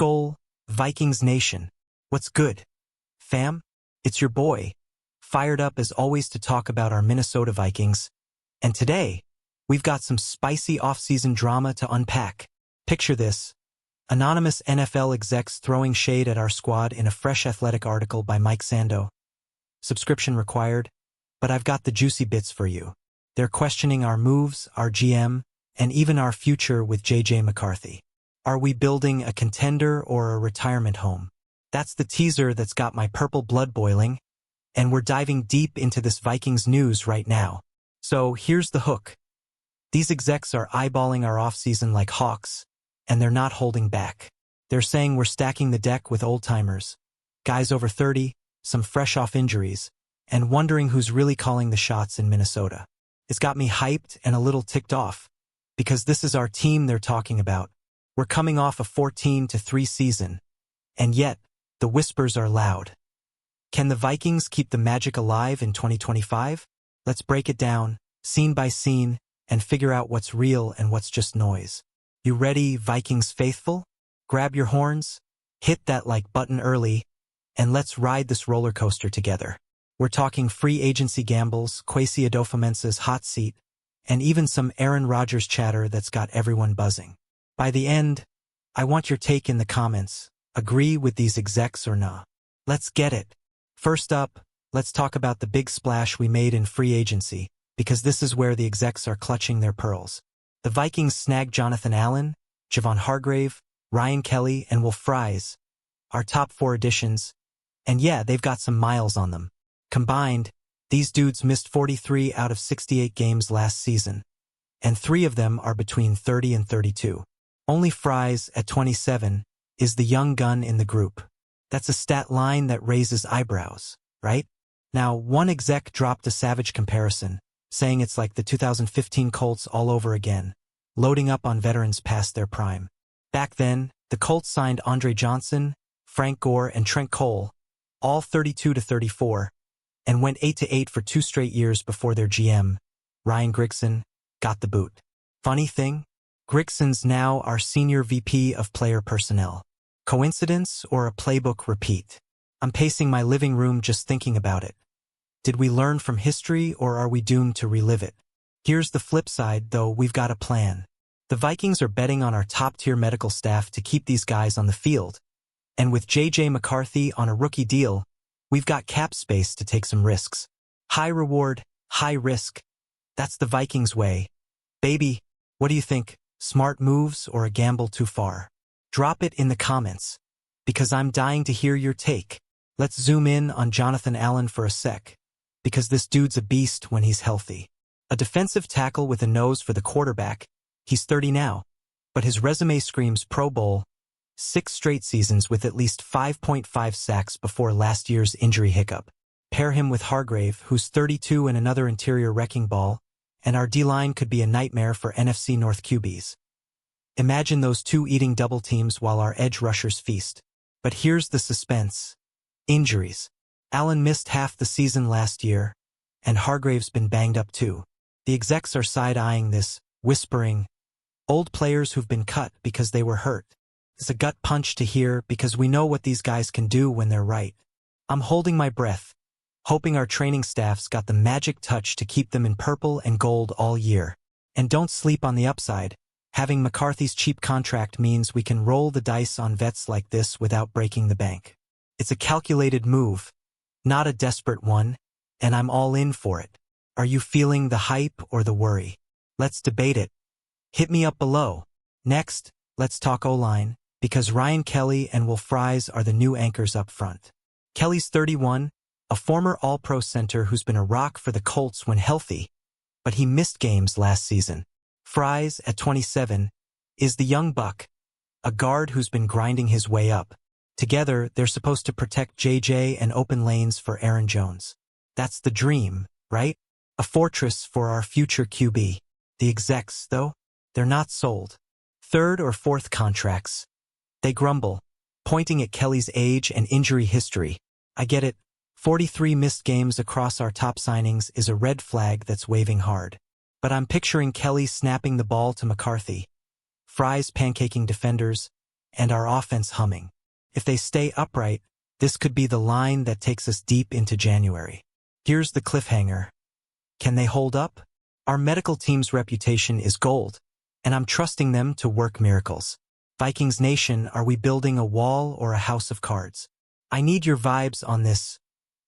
Skol, Vikings Nation. What's good, fam? It's your boy, fired up as always to talk about our Minnesota Vikings. And today, we've got some spicy off-season drama to unpack. Picture this: anonymous NFL execs throwing shade at our squad in a fresh Athletic article by Mike Sando. Subscription required, but I've got the juicy bits for you. They're questioning our moves, our GM, and even our future with J.J. McCarthy. Are we building a contender or a retirement home? That's the teaser that's got my purple blood boiling, and we're diving deep into this Vikings news right now. So here's the hook. These execs are eyeballing our offseason like hawks, and they're not holding back. They're saying we're stacking the deck with old-timers, guys over 30, some fresh off injuries, and wondering who's really calling the shots in Minnesota. It's got me hyped and a little ticked off, because this is our team they're talking about. We're coming off a 14-3 season, and yet, the whispers are loud. Can the Vikings keep the magic alive in 2025? Let's break it down, scene by scene, and figure out what's real and what's just noise. You ready, Vikings faithful? Grab your horns, hit that like button early, and let's ride this roller coaster together. We're talking free agency gambles, Kwesi Adofo-Mensah's hot seat, and even some Aaron Rodgers chatter that's got everyone buzzing. By the end, I want your take in the comments. Agree with these execs or nah? Let's get it. First up, let's talk about the big splash we made in free agency, because this is where the execs are clutching their pearls. The Vikings snagged Jonathan Allen, Javon Hargrave, Ryan Kelly, and Will Fries, our top 4 additions, and yeah, they've got some miles on them. Combined, these dudes missed 43 out of 68 games last season, and 3 of them are between 30 and 32. Only Fries, at 27, is the young gun in the group. That's a stat line that raises eyebrows, right? Now, one exec dropped a savage comparison, saying it's like the 2015 Colts all over again, loading up on veterans past their prime. Back then, the Colts signed Andre Johnson, Frank Gore, and Trent Cole, all 32-34, and went 8-8 for 2 straight years before their GM, Ryan Grigson, got the boot. Funny thing? Grigson's now our senior VP of player personnel. Coincidence or a playbook repeat? I'm pacing my living room just thinking about it. Did we learn from history or are we doomed to relive it? Here's the flip side, though. We've got a plan. The Vikings are betting on our top-tier medical staff to keep these guys on the field. And with J.J. McCarthy on a rookie deal, we've got cap space to take some risks. High reward, high risk. That's the Vikings way. Baby, what do you think? Smart moves or a gamble too far? Drop it in the comments, because I'm dying to hear your take. Let's zoom in on Jonathan Allen for a sec, because this dude's a beast when he's healthy. A defensive tackle with a nose for the quarterback. He's 30 now, but his resume screams Pro Bowl. 6 straight seasons with at least 5.5 sacks before last year's injury hiccup. Pair him with Hargrave, who's 32 and another interior wrecking ball, and our D-line could be a nightmare for NFC North QBs. Imagine those 2 eating double teams while our edge rushers feast. But here's the suspense. Injuries. Allen missed half the season last year, and Hargrave's been banged up too. The execs are side-eyeing this, whispering, old players who've been cut because they were hurt. It's a gut punch to hear because we know what these guys can do when they're right. I'm holding my breath, hoping our training staff's got the magic touch to keep them in purple and gold all year. And don't sleep on the upside. Having McCarthy's cheap contract means we can roll the dice on vets like this without breaking the bank. It's a calculated move, not a desperate one, and I'm all in for it. Are you feeling the hype or the worry? Let's debate it. Hit me up below. Next, let's talk O-line, because Ryan Kelly and Will Fries are the new anchors up front. Kelly's 31, a former All-Pro center who's been a rock for the Colts when healthy, but he missed games last season. Fries, at 27, is the young buck, a guard who's been grinding his way up. Together, they're supposed to protect JJ and open lanes for Aaron Jones. That's the dream, right? A fortress for our future QB. The execs, though, they're not sold. 3rd or 4th contracts. They grumble, pointing at Kelly's age and injury history. I get it. 43 missed games across our top signings is a red flag that's waving hard. But I'm picturing Kelly snapping the ball to McCarthy, Fries pancaking defenders, and our offense humming. If they stay upright, this could be the line that takes us deep into January. Here's the cliffhanger. Can they hold up? Our medical team's reputation is gold, and I'm trusting them to work miracles. Vikings Nation, are we building a wall or a house of cards? I need your vibes on this.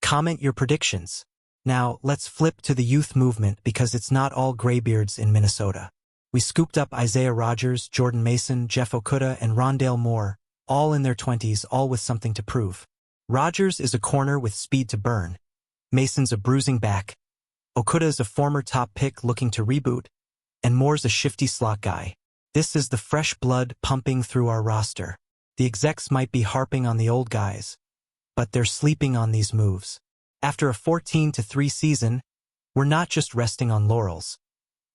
Comment your predictions. Now, let's flip to the youth movement because it's not all graybeards in Minnesota. We scooped up Isaiah Rodgers, Jordan Mason, Jeff Okudah, and Rondale Moore, all in their 20s, all with something to prove. Rodgers is a corner with speed to burn. Mason's a bruising back. Okudah is a former top pick looking to reboot, and Moore's a shifty slot guy. This is the fresh blood pumping through our roster. The execs might be harping on the old guys, but they're sleeping on these moves. After a 14-3 season, we're not just resting on laurels.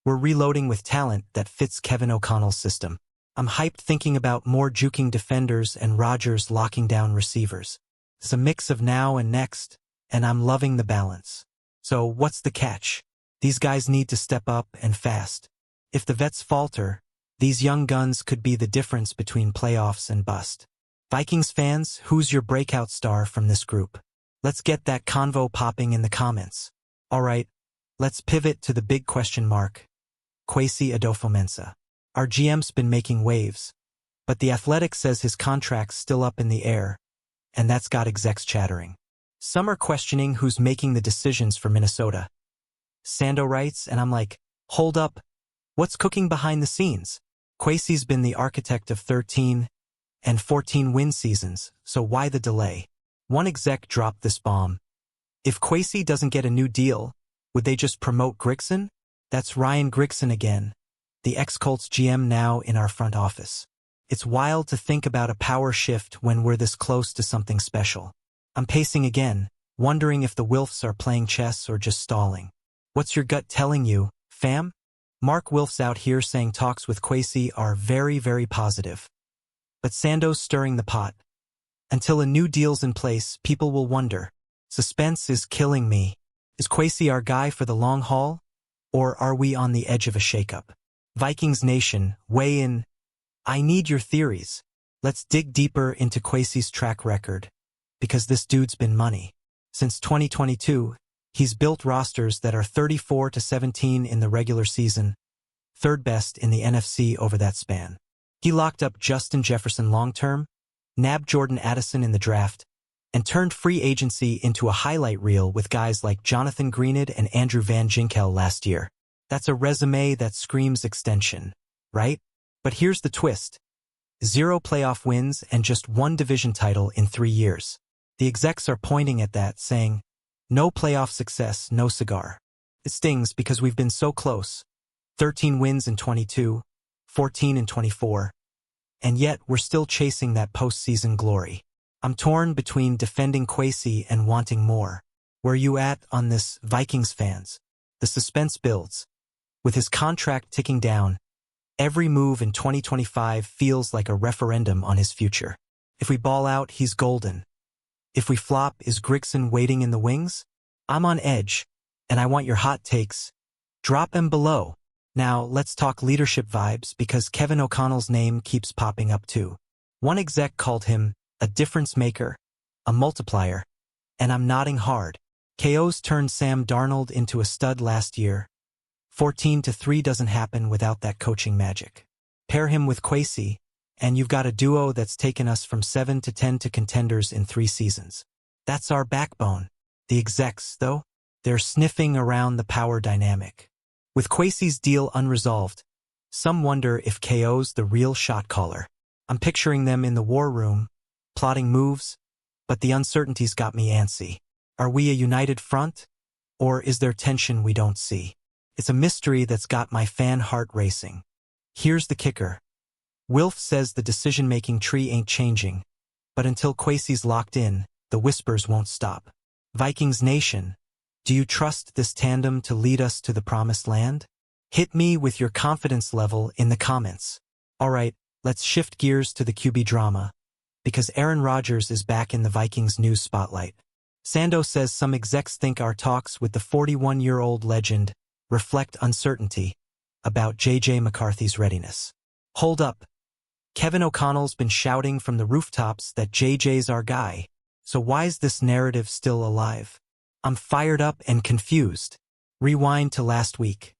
We're reloading with talent that fits Kevin O'Connell's system. I'm hyped thinking about Moore juking defenders and Rodgers locking down receivers. It's a mix of now and next, and I'm loving the balance. So what's the catch? These guys need to step up and fast. If the vets falter, these young guns could be the difference between playoffs and bust. Vikings fans, who's your breakout star from this group? Let's get that convo popping in the comments. Alright, let's pivot to the big question mark. Kwesi Adofo-Mensah. Our GM's been making waves, but the Athletic says his contract's still up in the air, and that's got execs chattering. Some are questioning who's making the decisions for Minnesota. Sando writes, and I'm like, hold up, what's cooking behind the scenes? Kwesi's been the architect of 13 and 14 win seasons, so why the delay? One exec dropped this bomb. If Kwesi doesn't get a new deal, would they just promote Grigson? That's Ryan Grigson again, the ex-Colts GM now in our front office. It's wild to think about a power shift when we're this close to something special. I'm pacing again, wondering if the Wilfs are playing chess or just stalling. What's your gut telling you, fam? Mark Wilf's out here saying talks with Kwesi are very, very positive. But Sando's stirring the pot. Until a new deal's in place, people will wonder. Suspense is killing me. Is Kwesi our guy for the long haul? Or are we on the edge of a shakeup? Vikings Nation, weigh in. I need your theories. Let's dig deeper into Kwesi's track record, because this dude's been money. Since 2022, he's built rosters that are 34-17 in the regular season, third best in the NFC over that span. He locked up Justin Jefferson long-term, nabbed Jordan Addison in the draft, and turned free agency into a highlight reel with guys like Jonathan Greenid and Andrew Van Ginkel last year. That's a resume that screams extension, right? But here's the twist. 0 playoff wins and just 1 division title in 3 years. The execs are pointing at that, saying, no playoff success, no cigar. It stings because we've been so close. 13 wins in 22, 14 in 24. And yet we're still chasing that postseason glory. I'm torn between defending Kwesi and wanting more. Where you at on this, Vikings fans? The suspense builds. With his contract ticking down, every move in 2025 feels like a referendum on his future. If we ball out, he's golden. If we flop, is Grigson waiting in the wings? I'm on edge, and I want your hot takes. Drop them below. Now, let's talk leadership vibes because Kevin O'Connell's name keeps popping up too. One exec called him a difference maker, a multiplier, and I'm nodding hard. KO's turned Sam Darnold into a stud last year. 14-3 doesn't happen without that coaching magic. Pair him with Kwesi, and you've got a duo that's taken us from 7-10 to contenders in 3 seasons. That's our backbone. The execs, though, they're sniffing around the power dynamic. With Kwesi's deal unresolved, some wonder if KO's the real shot caller. I'm picturing them in the war room, plotting moves, but the uncertainty's got me antsy. Are we a united front? Or is there tension we don't see? It's a mystery that's got my fan heart racing. Here's the kicker. Wilf says the decision-making tree ain't changing, but until Kwesi's locked in, the whispers won't stop. Vikings Nation, do you trust this tandem to lead us to the promised land? Hit me with your confidence level in the comments. Alright, let's shift gears to the QB drama, because Aaron Rodgers is back in the Vikings news spotlight. Sando says some execs think our talks with the 41-year-old legend reflect uncertainty about J.J. McCarthy's readiness. Hold up. Kevin O'Connell's been shouting from the rooftops that JJ's our guy. So why is this narrative still alive? I'm fired up and confused. Rewind to last week.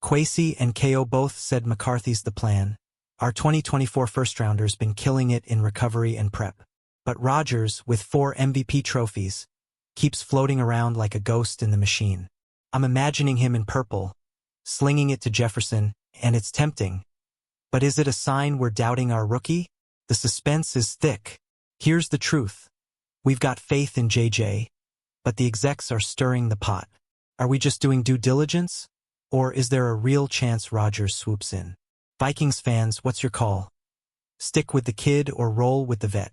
Kwesi and KO both said McCarthy's the plan. Our 2024 first-rounder's been killing it in recovery and prep. But Rodgers, with 4 MVP trophies, keeps floating around like a ghost in the machine. I'm imagining him in purple, slinging it to Jefferson, and it's tempting. But is it a sign we're doubting our rookie? The suspense is thick. Here's the truth. We've got faith in JJ, but the execs are stirring the pot. Are we just doing due diligence? Or is there a real chance Rodgers swoops in? Vikings fans, what's your call? Stick with the kid or roll with the vet?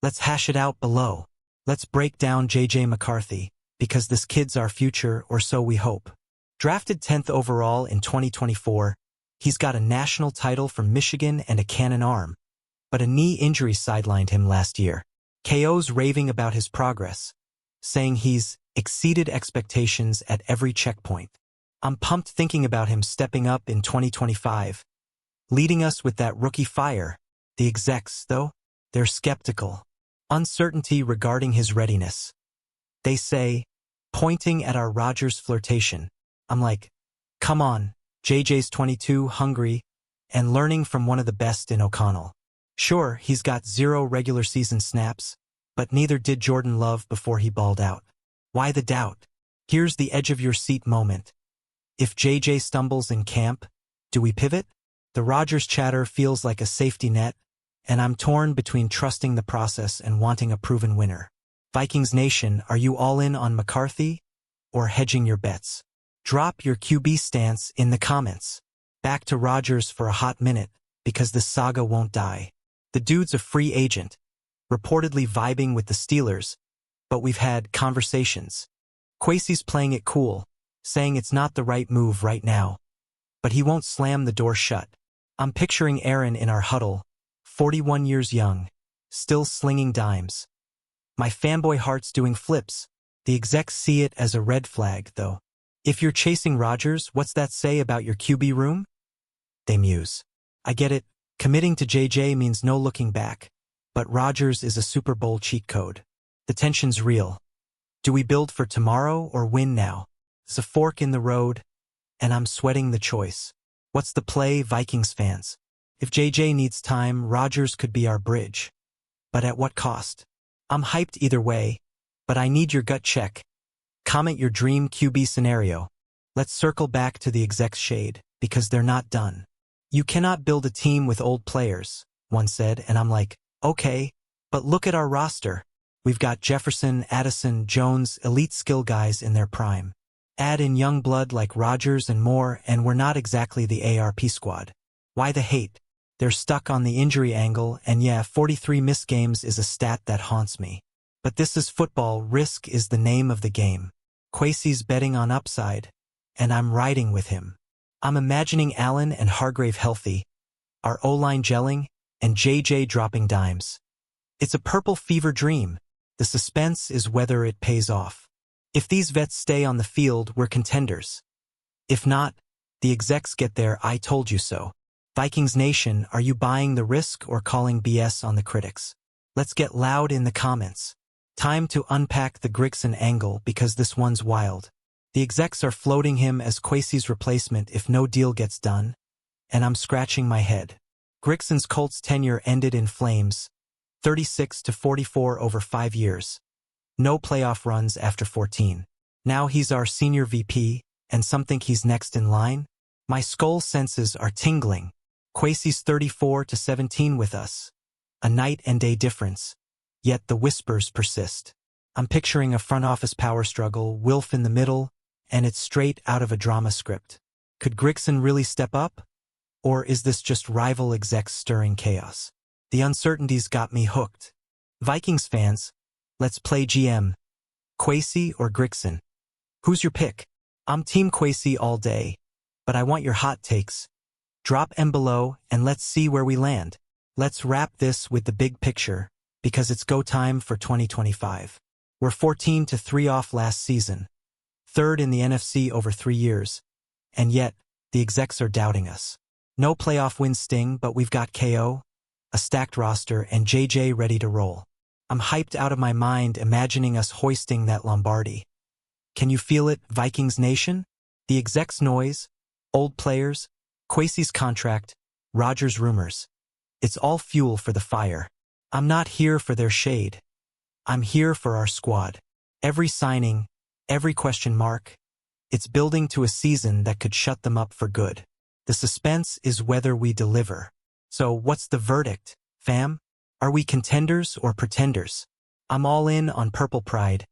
Let's hash it out below. Let's break down JJ McCarthy, because this kid's our future, or so we hope. Drafted 10th overall in 2024, he's got a national title from Michigan and a cannon arm. But a knee injury sidelined him last year. KO's raving about his progress, saying he's exceeded expectations at every checkpoint. I'm pumped thinking about him stepping up in 2025, leading us with that rookie fire. The execs, though, they're skeptical. Uncertainty regarding his readiness. They say, pointing at our Rodgers flirtation. I'm like, come on, JJ's 22, hungry, and learning from one of the best in O'Connell. Sure, he's got 0 regular season snaps, but neither did Jordan Love before he balled out. Why the doubt? Here's the edge-of-your-seat moment. If JJ stumbles in camp, do we pivot? The Rodgers chatter feels like a safety net, and I'm torn between trusting the process and wanting a proven winner. Vikings Nation, are you all in on McCarthy or hedging your bets? Drop your QB stance in the comments. Back to Rodgers for a hot minute, because this saga won't die. The dude's a free agent, reportedly vibing with the Steelers, but we've had conversations. Kwesi's playing it cool, saying it's not the right move right now. But he won't slam the door shut. I'm picturing Aaron in our huddle, 41 years young, still slinging dimes. My fanboy heart's doing flips. The execs see it as a red flag, though. If you're chasing Rodgers, what's that say about your QB room? They muse. I get it. Committing to JJ means no looking back. But Rodgers is a Super Bowl cheat code. The tension's real. Do we build for tomorrow or win now? It's a fork in the road, and I'm sweating the choice. What's the play, Vikings fans? If JJ needs time, Rodgers could be our bridge. But at what cost? I'm hyped either way, but I need your gut check. Comment your dream QB scenario. Let's circle back to the exec's shade, because they're not done. You cannot build a team with old players, one said, and I'm like, okay, but look at our roster. We've got Jefferson, Addison, Jones, elite skill guys in their prime. Add in young blood like Rodgers and more, and we're not exactly the ARP squad. Why the hate? They're stuck on the injury angle, and yeah, 43 missed games is a stat that haunts me. But this is football, risk is the name of the game. Kwesi's betting on upside, and I'm riding with him. I'm imagining Allen and Hargrave healthy, our O-line gelling, and JJ dropping dimes. It's a purple fever dream. The suspense is whether it pays off. If these vets stay on the field, we're contenders. If not, the execs get their I told you so. Vikings Nation, are you buying the risk or calling BS on the critics? Let's get loud in the comments. Time to unpack the Grigson angle because this one's wild. The execs are floating him as Kwesi's replacement if no deal gets done, and I'm scratching my head. Grigson's Colts tenure ended in flames, 36-44 over 5 years. No playoff runs after 14. Now he's our senior VP, and some think he's next in line? My skull senses are tingling. Kwesi's 34-17 with us. A night and day difference. Yet the whispers persist. I'm picturing a front office power struggle, Wilf in the middle, and it's straight out of a drama script. Could Grigson really step up? Or is this just rival execs stirring chaos? The uncertainties got me hooked. Vikings fans, let's play GM. Kwesi or Grigson? Who's your pick? I'm Team Kwesi all day, but I want your hot takes. Drop them below and let's see where we land. Let's wrap this with the big picture, because it's go time for 2025. We're 14-3 off last season, third in the NFC over 3 years, and yet, the execs are doubting us. No playoff wins sting, but we've got KO, a stacked roster, and JJ ready to roll. I'm hyped out of my mind imagining us hoisting that Lombardi. Can you feel it, Vikings Nation? The exec's noise, old players, Kwesi's contract, Rodgers' rumors. It's all fuel for the fire. I'm not here for their shade. I'm here for our squad. Every signing, every question mark, it's building to a season that could shut them up for good. The suspense is whether we deliver. So what's the verdict, fam? Are we contenders or pretenders? I'm all in on Purple Pride.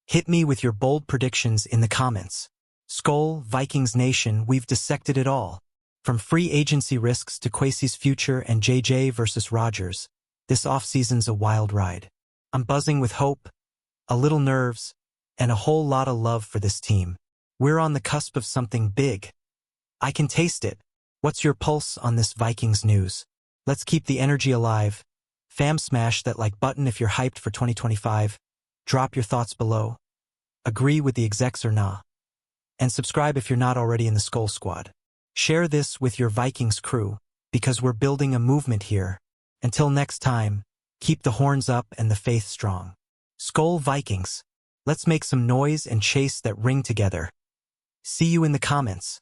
Hit me with your bold predictions in the comments. Skol, Vikings Nation, we've dissected it all. From free agency risks to Kwesi's future and JJ versus Rodgers, this offseason's a wild ride. I'm buzzing with hope, a little nerves, and a whole lot of love for this team. We're on the cusp of something big. I can taste it. What's your pulse on this Vikings news? Let's keep the energy alive. Fam, smash that like button if you're hyped for 2025. Drop your thoughts below. Agree with the execs or nah. And subscribe if you're not already in the Skol Squad. Share this with your Vikings crew, because we're building a movement here. Until next time, keep the horns up and the faith strong. Skol Vikings. Let's make some noise and chase that ring together. See you in the comments.